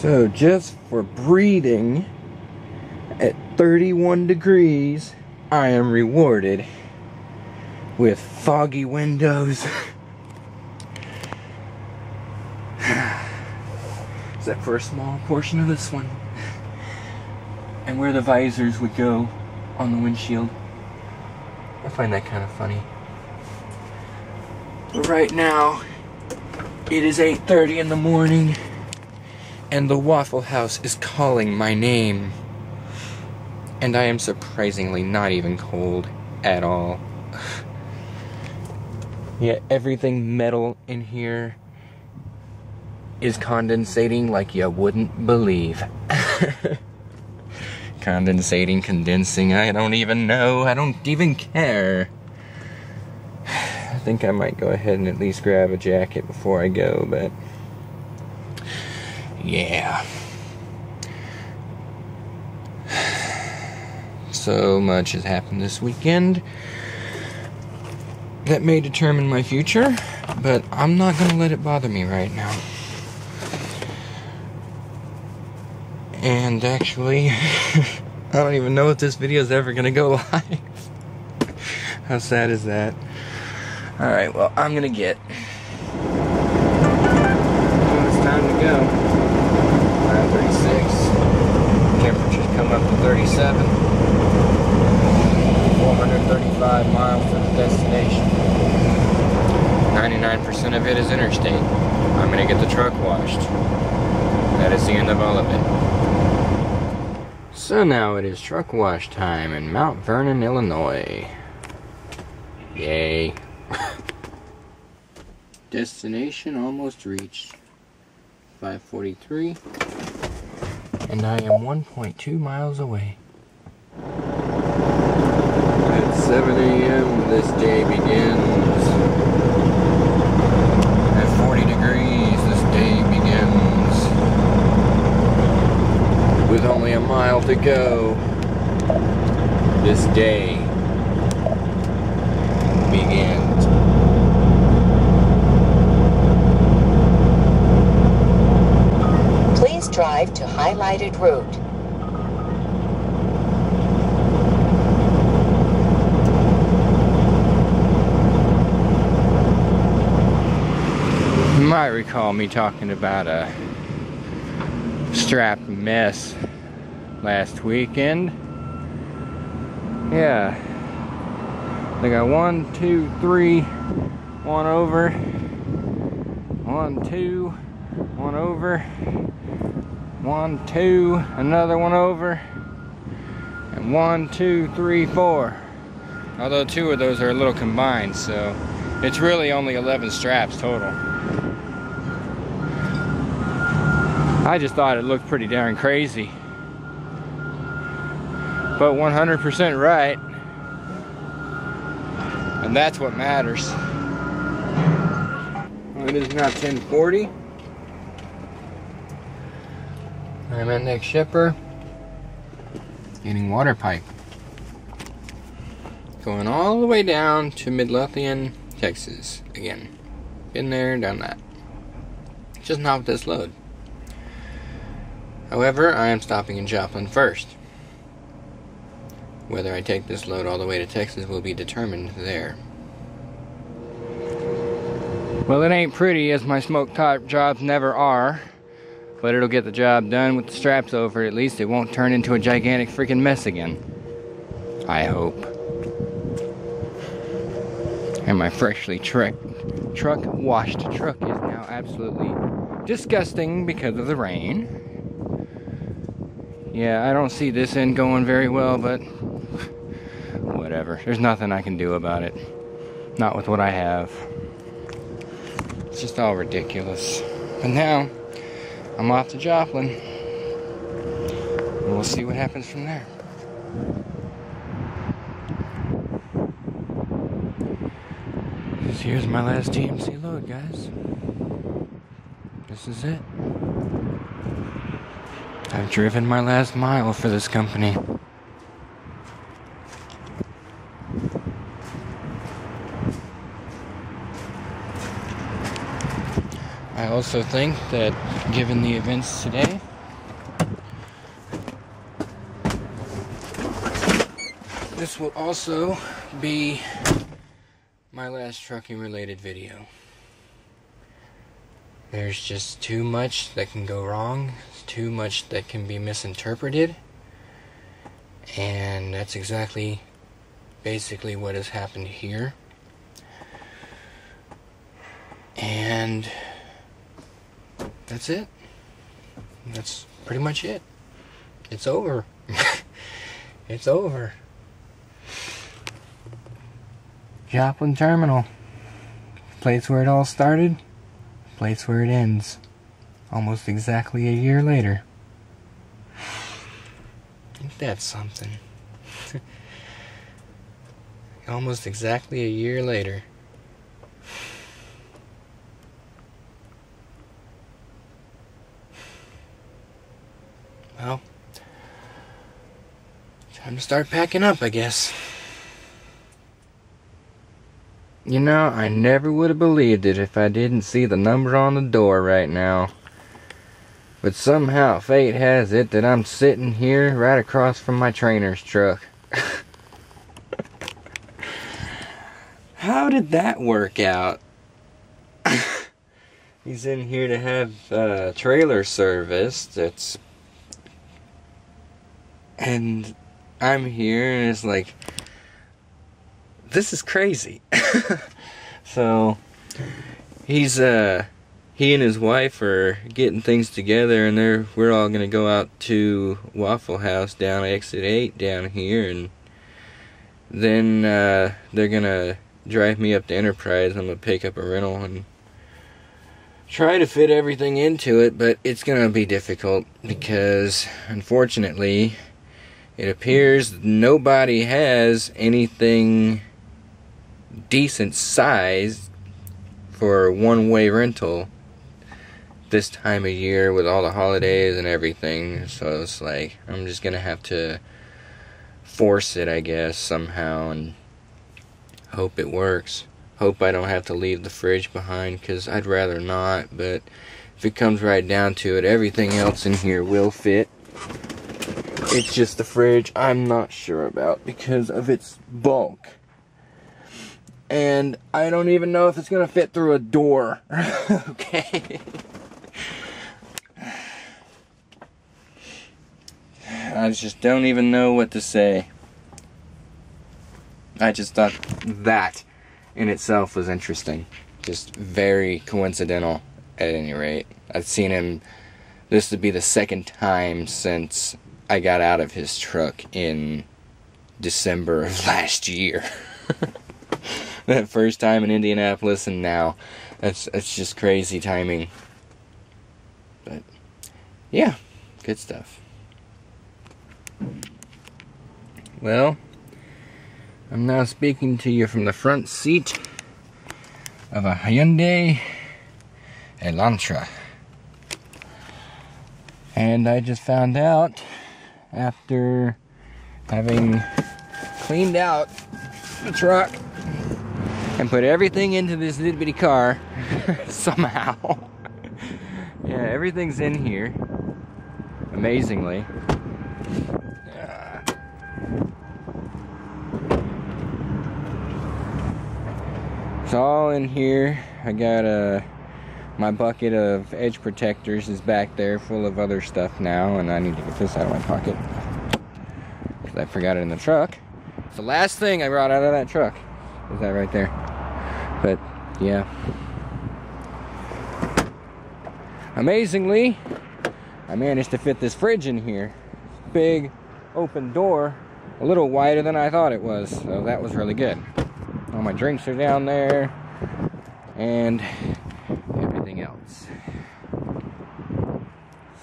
So just for breathing at 31 degrees, I am rewarded with foggy windows. Except for a small portion of this one. And where the visors would go on the windshield. I find that kind of funny. But right now, it is 8:30 in the morning, and the Waffle House is calling my name. And I am surprisingly not even cold at all. Yet everything metal in here is condensating like you wouldn't believe. Condensating, condensing, I don't even know. I don't even care. I think I might go ahead and at least grab a jacket before I go, but yeah. So much has happened this weekend that may determine my future, but I'm not gonna let it bother me right now. And actually, I don't even know if this video is ever gonna go live. How sad is that? Alright, well, I'm gonna get. Well, it's time to go. 9:36. Temperatures come up to 37. 435 miles to the destination. 99% of it is interstate. I'm gonna get the truck washed. That is the end of all of it. So now it is truck wash time in Mount Vernon, Illinois. Yay. Destination almost reached. 5:43. And I am 1.2 miles away. At 7 a.m. this day begins. At 40 degrees this day begins. With only a mile to go, this day begins. Please drive to highlighted route. You might recall me talking about a strap mess last weekend. Yeah. They got 1, 2, 3, 1 over, 1, 2, 1 over, 1, 2, another one over, and 1, 2, 3, 4. Although 2 of those are a little combined, so it's really only 11 straps total. I just thought it looked pretty darn crazy. But 100% right. And that's what matters. Well, it is now 10:40. I'm at next shipper. Getting water pipe. Going all the way down to Midlothian, Texas. Again. Been there, done that. Just not with this load. However, I am stopping in Joplin first. Whether I take this load all the way to Texas will be determined there. Well, it ain't pretty, as my smoke top jobs never are, but it'll get the job done with the straps over. At least it won't turn into a gigantic freaking mess again. I hope. And my freshly truck washed truck is now absolutely disgusting because of the rain. Yeah, I don't see this end going very well, but whatever. There's nothing I can do about it. Not with what I have. It's just all ridiculous. But now, I'm off to Joplin. And we'll see what happens from there. Here's my last GMC load, guys. This is it. I've driven my last mile for this company. I also think that, given the events today, this will also be my last trucking related video. There's just too much that can go wrong, too much that can be misinterpreted, and that's basically what has happened here. And that's it. That's pretty much it. It's over. It's over. Joplin Terminal. Place where it all started. Place where it ends. Almost exactly a year later. Ain't that something? Almost exactly a year later. Well, time to start packing up, I guess. You know, I never would have believed it if I didn't see the number on the door right now. But somehow fate has it that I'm sitting here right across from my trainer's truck. How did that work out? He's in here to have trailer serviced. And I'm here and it's like, this is crazy. So he and his wife are getting things together, and we're all gonna go out to Waffle House down exit 8 down here, and then they're gonna drive me up to Enterprise. I'm gonna pick up a rental and try to fit everything into it, but it's gonna be difficult because unfortunately it appears nobody has anything decent size for a one-way rental this time of year with all the holidays and everything. So it's like, I'm just gonna have to force it, I guess, somehow, and hope it works. Hope I don't have to leave the fridge behind, because I'd rather not, but if it comes right down to it, everything else in here will fit. It's just the fridge I'm not sure about because of its bulk. And I don't even know if it's going to fit through a door. Okay. I just don't even know what to say. I just thought that in itself was interesting. Just very coincidental at any rate. I've seen him, this would be the second time since I got out of his truck in December of last year. That first time in Indianapolis, and now it's just crazy timing. But yeah, good stuff. Well, I'm now speaking to you from the front seat of a Hyundai Elantra. And I just found out, after having cleaned out the truck and put everything into this little bitty car somehow. Yeah, everything's in here, amazingly. It's all in here. I got my bucket of edge protectors is back there full of other stuff now, and I need to get this out of my pocket because I forgot it in the truck. It's the last thing I brought out of that truck. Is that right there? But yeah, amazingly, I managed to fit this fridge in here. Big open door, a little wider than I thought it was, so that was really good. All my drinks are down there and everything else.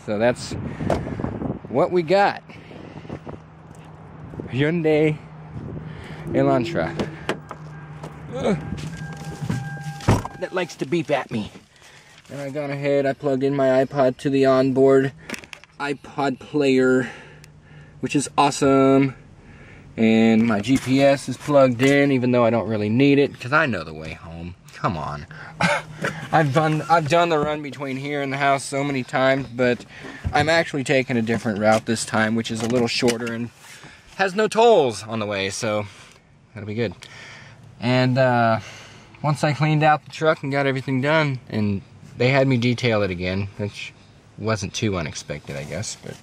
So that's what we got. Hyundai Elantra. That likes to beep at me. And I gone ahead, I plugged in my iPod to the onboard iPod player, which is awesome. And my GPS is plugged in, even though I don't really need it, because I know the way home. Come on. I've done the run between here and the house so many times, but I'm actually taking a different route this time, which is a little shorter and has no tolls on the way, so that'll be good. And once I cleaned out the truck and got everything done, and they had me detail it again, which wasn't too unexpected, I guess, but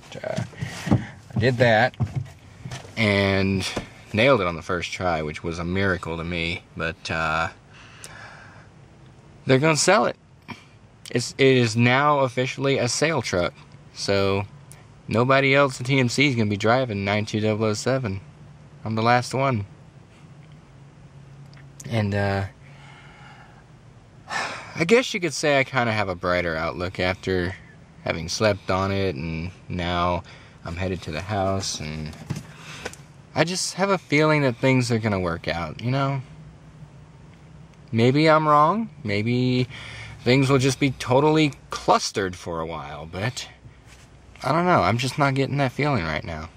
I did that and nailed it on the first try, which was a miracle to me. But they're gonna sell it. It is now officially a sale truck, so nobody else at TMC is gonna be driving 92007. I'm the last one. And I guess you could say I kind of have a brighter outlook after having slept on it, and now I'm headed to the house, and I just have a feeling that things are gonna work out, you know? Maybe I'm wrong, maybe things will just be totally clustered for a while, but I don't know, I'm just not getting that feeling right now.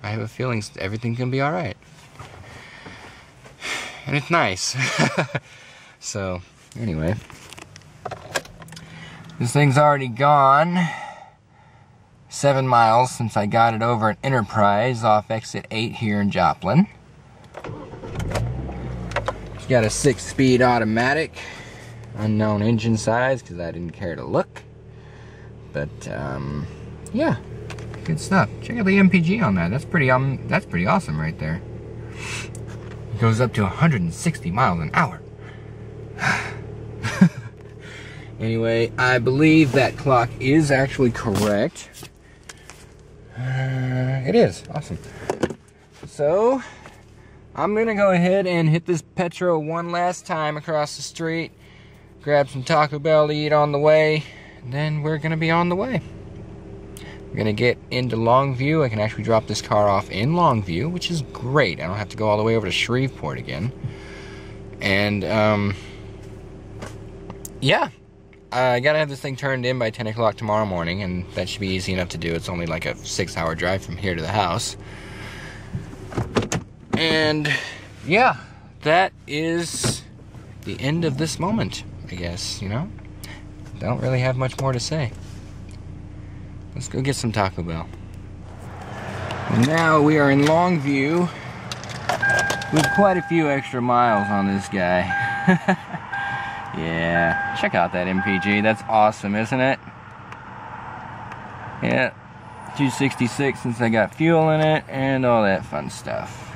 I have a feeling everything's gonna be alright. And it's nice. So, anyway. This thing's already gone 7 miles since I got it over at Enterprise off exit 8 here in Joplin. It's got a 6-speed automatic. Unknown engine size because I didn't care to look. But, yeah. Good stuff. Check out the MPG on that. That's pretty awesome right there. It goes up to 160 miles an hour. Anyway, I believe that clock is actually correct. It is. Awesome. So, I'm going to go ahead and hit this Petro one last time across the street. Grab some Taco Bell to eat on the way. And then we're going to be on the way. We're going to get into Longview. I can actually drop this car off in Longview, which is great. I don't have to go all the way over to Shreveport again. And, yeah. I gotta have this thing turned in by 10 o'clock tomorrow morning, and that should be easy enough to do. It's only like a 6-hour drive from here to the house. And, yeah, that is the end of this moment, I guess, you know? Don't really have much more to say. Let's go get some Taco Bell. And now we are in Longview with quite a few extra miles on this guy. Yeah, check out that MPG. That's awesome, isn't it? Yeah, 266 since I got fuel in it and all that fun stuff.